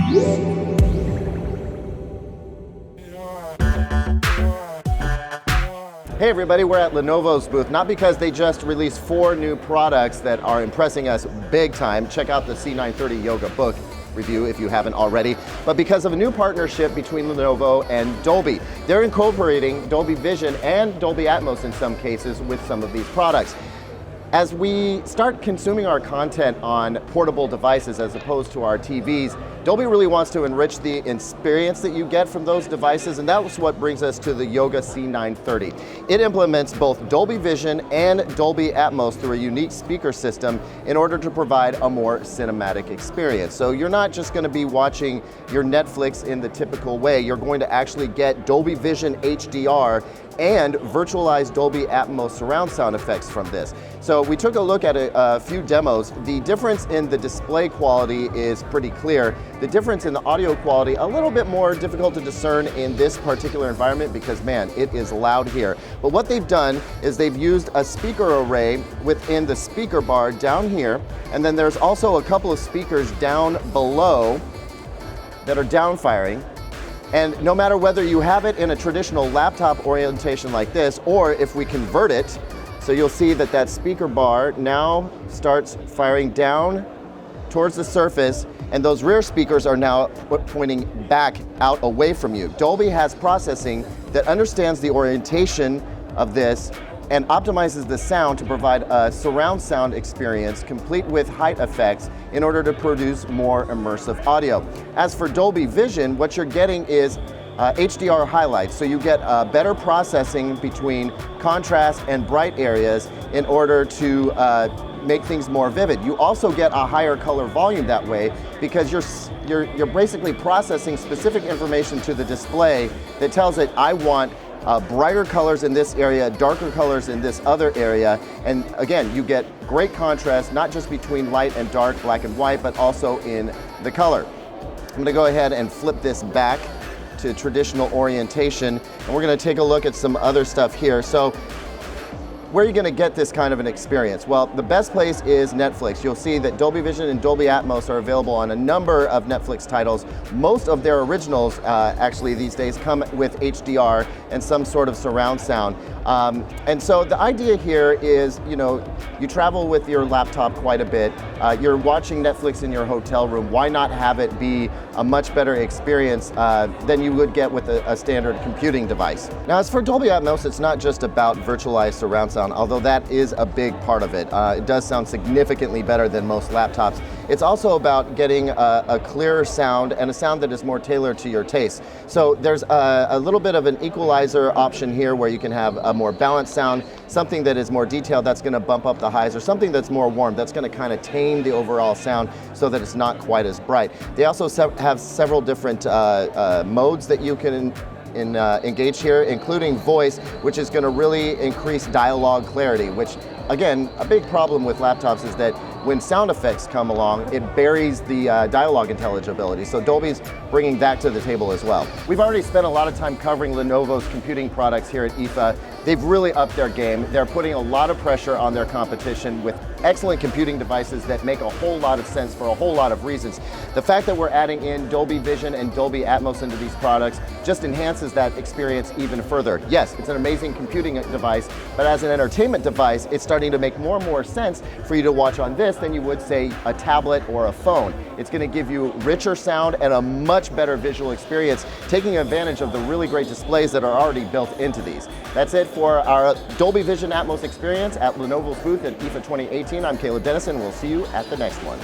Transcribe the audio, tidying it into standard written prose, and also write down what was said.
Hey everybody, we're at Lenovo's booth, not because they just released 4 new products that are impressing us big time. Check out the C930 Yoga book review if you haven't already, but because of a new partnership between Lenovo and Dolby. They're incorporating Dolby Vision and Dolby Atmos in some cases with some of these products. As we start consuming our content on portable devices as opposed to our TVs, Dolby really wants to enrich the experience that you get from those devices, and that's what brings us to the Yoga C930. It implements both Dolby Vision and Dolby Atmos through a unique speaker system in order to provide a more cinematic experience. So you're not just going to be watching your Netflix in the typical way, you're going to actually get Dolby Vision HDR and virtualized Dolby Atmos surround sound effects from this. So we took a look at a few demos. The difference in the display quality is pretty clear. The difference in the audio quality, a little bit more difficult to discern in this particular environment because, man, it is loud here. But what they've done is they've used a speaker array within the speaker bar down here, and then there's also a couple of speakers down below that are downfiring. And no matter whether you have it in a traditional laptop orientation like this, or if we convert it, so you'll see that that speaker bar now starts firing down towards the surface, and those rear speakers are now pointing back out away from you. Dolby has processing that understands the orientation of this and optimizes the sound to provide a surround sound experience complete with height effects in order to produce more immersive audio. As for Dolby Vision, what you're getting is HDR highlights, so you get better processing between contrast and bright areas in order to make things more vivid. You also get a higher color volume that way because you're basically processing specific information to the display that tells it, I want brighter colors in this area, darker colors in this other area, and again, you get great contrast, not just between light and dark, black and white, but also in the color. I'm going to go ahead and flip this back to traditional orientation, and we're going to take a look at some other stuff here. So, where are you going to get this kind of an experience? Well, the best place is Netflix. You'll see that Dolby Vision and Dolby Atmos are available on a number of Netflix titles. Most of their originals actually these days come with HDR and some sort of surround sound. And so the idea here is, you travel with your laptop quite a bit. You're watching Netflix in your hotel room. Why not have it be a much better experience than you would get with a standard computing device? Now, as for Dolby Atmos, it's not just about virtualized surround sound, although that is a big part of it. It does sound significantly better than most laptops. It's also about getting a clearer sound and a sound that is more tailored to your taste. So there's a little bit of an equalizer option here where you can have a more balanced sound, something that is more detailed that's going to bump up the highs, or something that's more warm that's going to kind of tame the overall sound so that it's not quite as bright. They also have several different modes that you can engage here, including voice, which is going to really increase dialogue clarity, which again, a big problem with laptops is that when sound effects come along, it buries the dialogue intelligibility. So Dolby's bringing that to the table as well. We've already spent a lot of time covering Lenovo's computing products here at IFA. They've really upped their game. They're putting a lot of pressure on their competition with excellent computing devices that make a whole lot of sense for a whole lot of reasons. The fact that we're adding in Dolby Vision and Dolby Atmos into these products just enhances that experience even further. Yes, it's an amazing computing device, but as an entertainment device, it's starting to make more and more sense for you to watch on this than you would, say, a tablet or a phone. It's going to give you richer sound and a much better visual experience, taking advantage of the really great displays that are already built into these. That's it for our Dolby Vision Atmos experience at Lenovo's booth at IFA 2018. I'm Caleb Dennison. We'll see you at the next one.